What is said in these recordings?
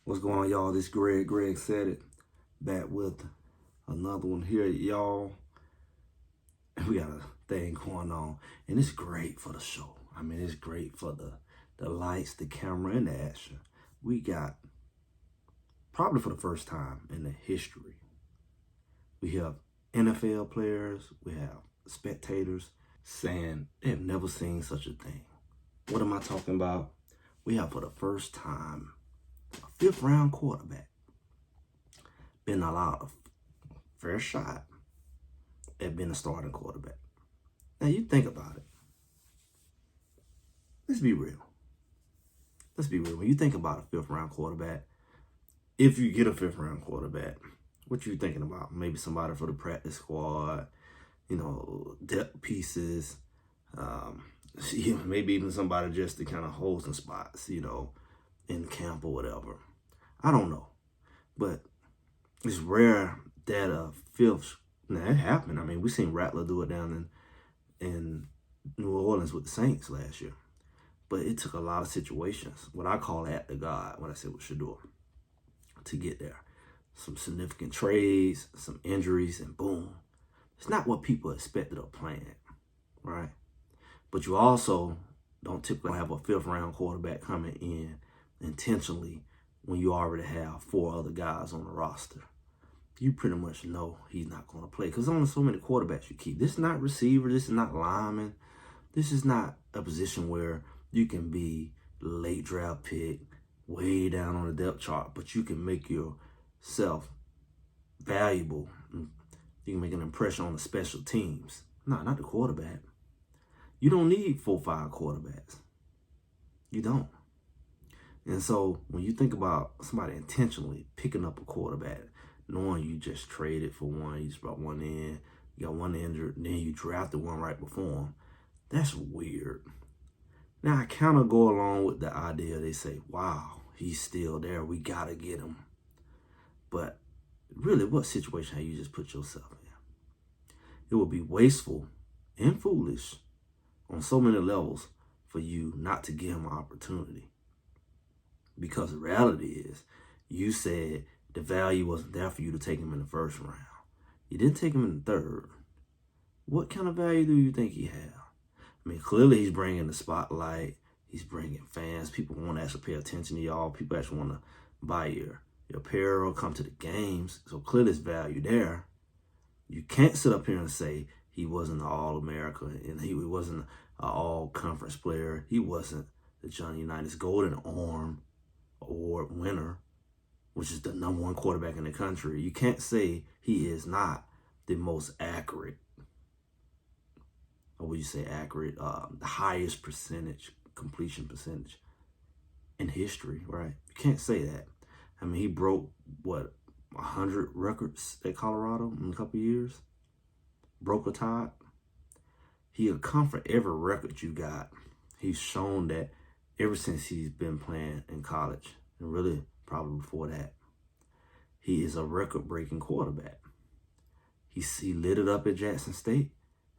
What's going on, y'all? This Greg. Greg said it. Back with another one here, y'all. We got a thing going on, and it's great for the show. I mean, it's great for the lights, the camera, and the action. We got, probably for the first time in the history, we have NFL players, we have spectators saying they have never seen such a thing. What am I talking about? We have, for the first time, a 5th round quarterback been allowed a fair shot at being a starting quarterback. Now, you think about it. Let's be real. When you think about a 5th round quarterback, if you get a 5th round quarterback, what you thinking about? Maybe somebody for the practice squad, depth pieces, maybe even somebody just to kind of hold some spots, in camp or whatever. I don't know. But it's rare that a 5th, now it happened. I mean, we seen Rattler do it down in New Orleans with the Saints last year. But it took a lot of situations, what I call act of God, what I said with Shedeur, to get there. Some significant trades, some injuries, and boom. It's not what people expected or planned, right? But you also don't typically have a 5th round quarterback coming in intentionally when you already have 4 other guys on the roster. You pretty much know he's not going to play because there's only so many quarterbacks you keep. This is not receiver. This is not lineman. This is not a position where you can be late draft pick, way down on the depth chart, but you can make yourself valuable. You can make an impression on the special teams. No, not the quarterback. You don't need 4 or 5 quarterbacks. You don't. And so when you think about somebody intentionally picking up a quarterback, knowing you just traded for one, you just brought one in, you got one injured, and then you drafted one right before him, that's weird. Now, I kind of go along with the idea. They say, wow, he's still there. We got to get him. But really, what situation have you just put yourself in? It would be wasteful and foolish on so many levels for you not to give him an opportunity. Because the reality is, you said the value wasn't there for you to take him in the 1st round. You didn't take him in the 3rd. What kind of value do you think he has? I mean, clearly he's bringing the spotlight. He's bringing fans. People want to actually pay attention to y'all. People actually want to buy your apparel, come to the games. So clearly there's value there. You can't sit up here and say he wasn't an All-America and he wasn't an All-Conference player. He wasn't the Johnny Unitas Golden Arm Award winner, which is the #1 quarterback in the country. You can't say he is not the most accurate, or would you say accurate, the highest completion percentage in history, right? You can't say that. I mean, he broke, 100 records at Colorado in a couple of years? Broke a tie. He accomplished every record you got. He's shown that ever since he's been playing in college, and really probably before that, he is a record-breaking quarterback. He lit it up at Jackson State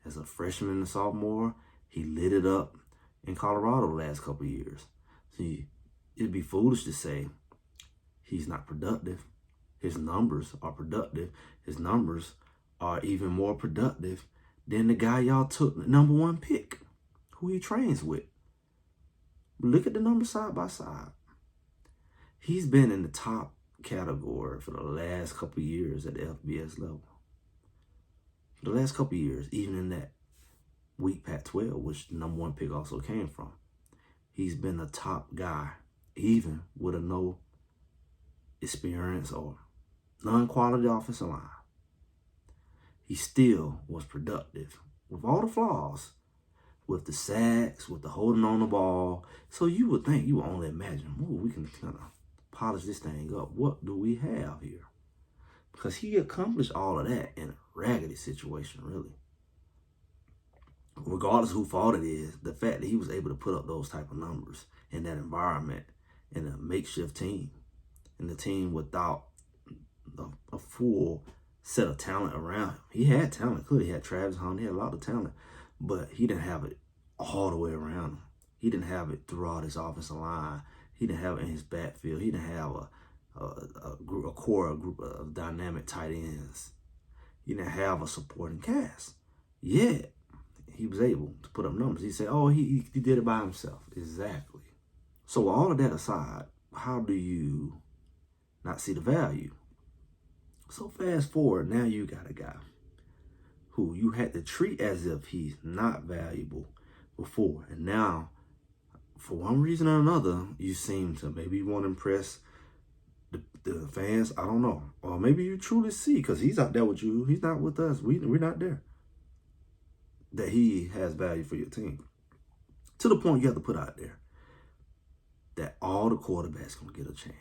as a freshman and a sophomore. He lit it up in Colorado the last couple of years. See, it'd be foolish to say he's not productive. His numbers are productive. His numbers are even more productive than the guy y'all took the #1 pick, who he trains with. Look at the numbers side by side. He's been in the top category for the last couple of years at the FBS level. For the last couple of years, even in that weak Pac-12, which the #1 pick also came from, he's been the top guy, even with a no experience or non-quality offensive line. He still was productive with all the flaws, with the sacks, with the holding on the ball. So you would think, you would only imagine, we can kind of polish this thing up. What do we have here? Because he accomplished all of that in a raggedy situation, really. Regardless of who fault it is, the fact that he was able to put up those type of numbers in that environment, in a makeshift team, in a team without a full set of talent around him. He had talent. Clearly, he had Travis Hunter. He had a lot of talent. But he didn't have it all the way around him. He didn't have it throughout his offensive line. He didn't have it in his backfield. He didn't have a group of dynamic tight ends. He didn't have a supporting cast. Yet, he was able to put up numbers. He said, oh, he did it by himself. Exactly. So with all of that aside, how do you not see the value? So fast forward, now you got a guy who you had to treat as if he's not valuable before. And now, for one reason or another, you seem to maybe want to impress the fans. I don't know. Or maybe you truly see, because he's out there with you. He's not with us. We're not there. That he has value for your team. To the point you have to put out there that all the quarterbacks going to get a chance.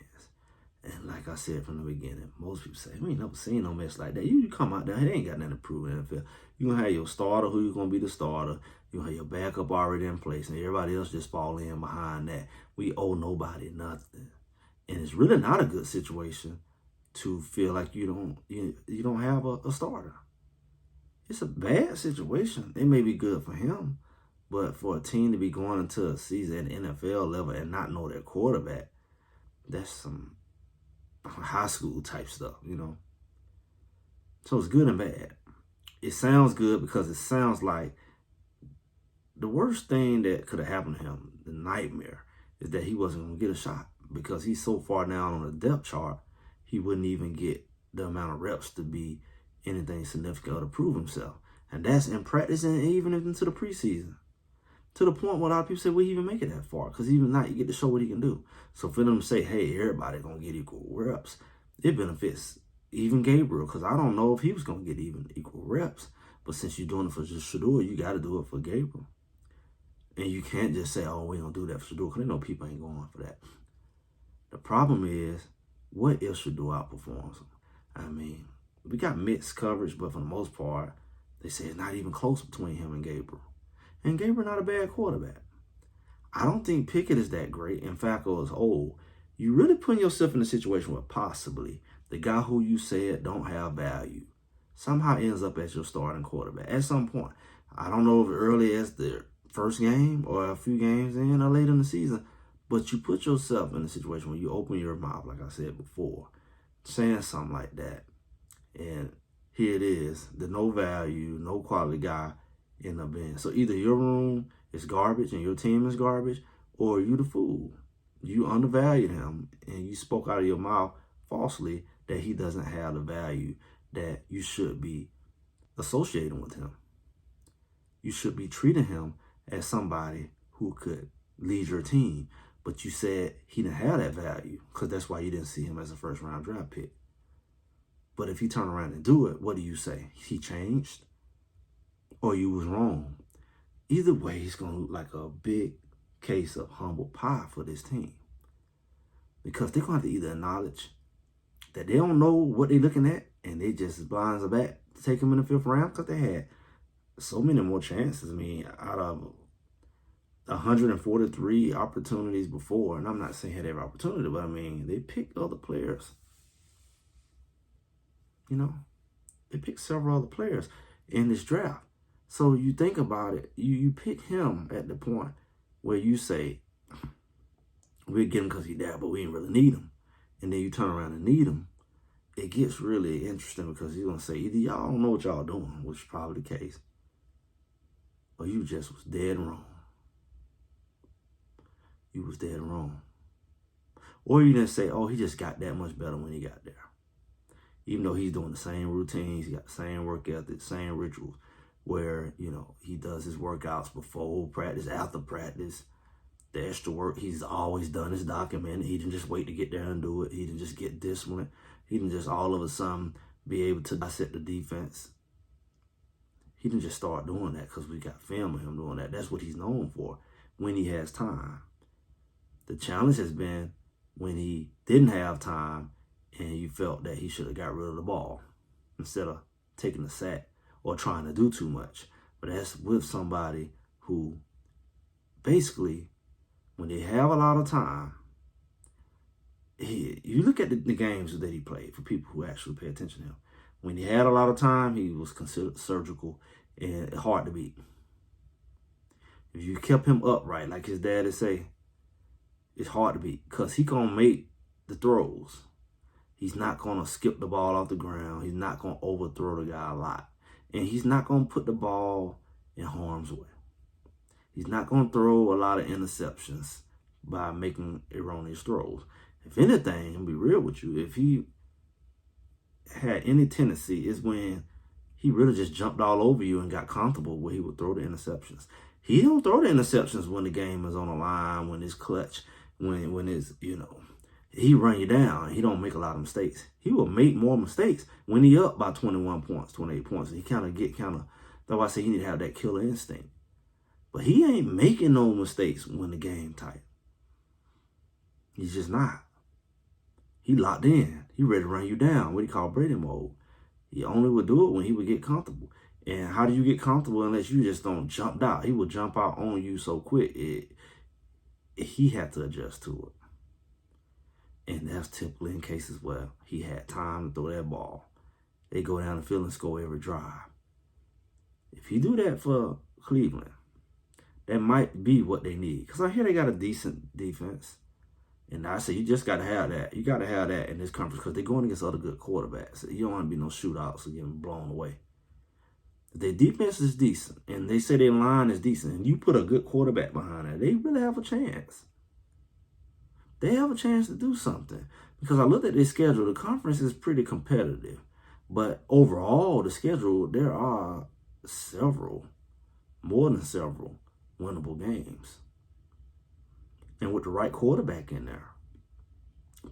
And like I said from the beginning, most people say, we ain't never seen no mess like that. You come out there, he ain't got nothing to prove in the NFL. You're going to have your starter, who you're going to be the starter. You're going to have your backup already in place, and everybody else just fall in behind that. We owe nobody nothing. And it's really not a good situation to feel like you don't have a starter. It's a bad situation. It may be good for him, but for a team to be going into a season at NFL level and not know their quarterback, that's some high school type stuff, So it's good and bad. It sounds good because it sounds like the worst thing that could have happened to him, the nightmare, is that he wasn't going to get a shot because he's so far down on the depth chart, he wouldn't even get the amount of reps to be anything significant or to prove himself. And that's in practice and even into the preseason. To the point where a lot of people say, will he even make it that far? Because even now, you get to show what he can do. So for them to say, hey, everybody going to get equal reps, it benefits even Gabriel, because I don't know if he was going to get even equal reps. But since you're doing it for just Shedeur, you got to do it for Gabriel. And you can't just say, oh, we don't do that for Shedeur, because they know people ain't going for that. The problem is, what if Shedeur outperforms him? I mean, we got mixed coverage, but for the most part, they say it's not even close between him and Gabriel. And Gabriel not a bad quarterback. I don't think Pickett is that great. And Flacco is old. You really putting yourself in a situation where possibly the guy who you said don't have value somehow ends up as your starting quarterback at some point. I don't know if early as the first game or a few games in or later in the season, but you put yourself in a situation where you open your mouth, like I said before, saying something like that. And here it is, the no value, no quality guy end up being. So either your room is garbage and your team is garbage, or you the fool. You undervalued him and you spoke out of your mouth falsely that he doesn't have the value that you should be associating with him. You should be treating him as somebody who could lead your team. But you said he didn't have that value because that's why you didn't see him as a first-round draft pick. But if he turn around and do it, what do you say? He changed? Or you was wrong? Either way, it's going to look like a big case of humble pie for this team. Because they're going to have to either acknowledge that they don't know what they're looking at and they just blinds the back to take him in the fifth round because they had so many more chances. I mean, out of 143 opportunities before, and I'm not saying had every opportunity, but I mean, they picked other players. They picked several other players in this draft. So you think about it, you pick him at the point where you say, we'll get him because he's there, but we didn't really need him. And then you turn around and need him. It gets really interesting because he's going to say, either y'all don't know what y'all doing, which is probably the case, or you just was dead wrong. You was dead wrong. Or you didn't say, oh, he just got that much better when he got there. Even though he's doing the same routines, he got the same work ethic, same rituals, where, he does his workouts before practice, after practice, the extra work he's always done is documented. He didn't just wait to get there and do it. He didn't just get disciplined. He didn't just all of a sudden be able to dissect the defense. He didn't just start doing that because we got film of him doing that. That's what he's known for when he has time. The challenge has been when he didn't have time and you felt that he should have got rid of the ball instead of taking the sack or trying to do too much. But that's with somebody who basically, when they have a lot of time, you look at the games that he played for people who actually pay attention to him. When he had a lot of time, he was considered surgical and hard to beat. If you kept him upright, like his dad would say, it's hard to beat because he gonna make the throws. He's not going to skip the ball off the ground. He's not going to overthrow the guy a lot. And he's not going to put the ball in harm's way. He's not going to throw a lot of interceptions by making erroneous throws. If anything, I'll be real with you, if he had any tendency, is when he really just jumped all over you and got comfortable where he would throw the interceptions. He don't throw the interceptions when the game is on the line, when it's clutch, when it's, he run you down. He don't make a lot of mistakes. He will make more mistakes when he up by 21 points, 28 points. And he that's why I say he need to have that killer instinct. But he ain't making no mistakes when the game tight. He's just not. He locked in. He ready to run you down, what he call Brady mode. He only would do it when he would get comfortable. And how do you get comfortable unless you just don't jump out? He would jump out on you so quick, he had to adjust to it. And that's typically in cases where he had time to throw that ball. They go down the field and score every drive. If you do that for Cleveland, that might be what they need. Because I hear they got a decent defense. And I say you just got to have that. You got to have that in this conference because they're going against other good quarterbacks. You don't want to be no shootouts or getting blown away. Their defense is decent, and they say their line is decent, and you put a good quarterback behind it, they really have a chance. They have a chance to do something. Because I looked at their schedule. The conference is pretty competitive. But overall, the schedule, there are more than several winnable games. And with the right quarterback in there,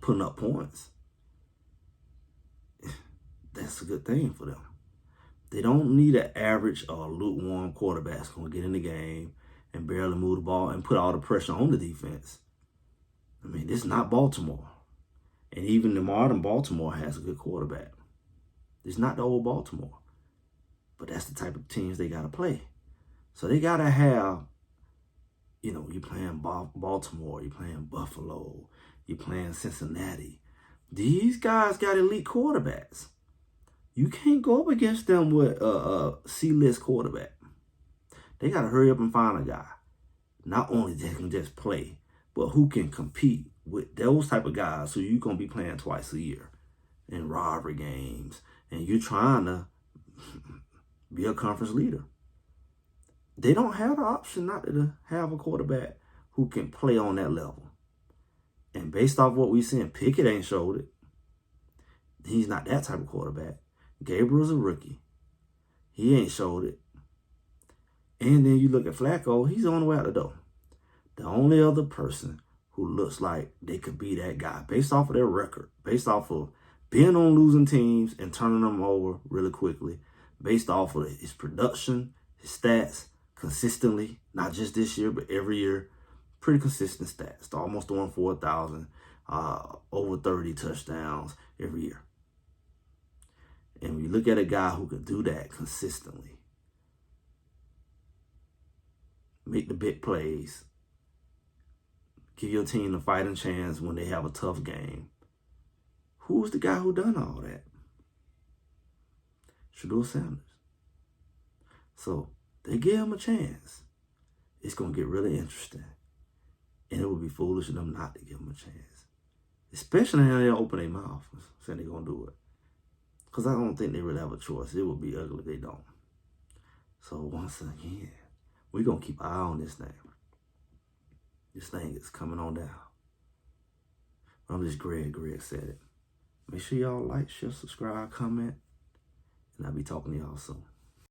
putting up points, that's a good thing for them. They don't need an average or lukewarm quarterback that's going to get in the game and barely move the ball and put all the pressure on the defense. I mean, this is not Baltimore. And even the modern Baltimore has a good quarterback. It's not the old Baltimore. But that's the type of teams they got to play. So they got to have, you're playing Baltimore, you're playing Buffalo, you're playing Cincinnati. These guys got elite quarterbacks. You can't go up against them with a C-list quarterback. They got to hurry up and find a guy. Not only that can just play, but who can compete with those type of guys who you're going to be playing twice a year in rivalry games. And you're trying to be a conference leader. They don't have the option not to have a quarterback who can play on that level. And based off what we've seen, Pickett ain't showed it. He's not that type of quarterback. Gabriel's a rookie. He ain't showed it. And then you look at Flacco, he's on the way out the door. The only other person who looks like they could be that guy, based off of their record, based off of being on losing teams and turning them over really quickly, based off of his production, his stats, consistently, not just this year, but every year, pretty consistent stats. Almost throwing 4,000, over 30 touchdowns every year. And when you look at a guy who can do that consistently, make the big plays, give your team a fighting chance when they have a tough game, who's the guy who done all that? Shedeur Sanders. So they give him a chance. It's going to get really interesting. And it would be foolish of them not to give him a chance. Especially how they open their mouth saying they're going to do it. Because I don't think they really have a choice. It would be ugly if they don't. So once again, we're going to keep an eye on this thing. This thing is coming on down. I'm just Greg said it. Make sure y'all like, share, subscribe, comment. And I'll be talking to y'all soon.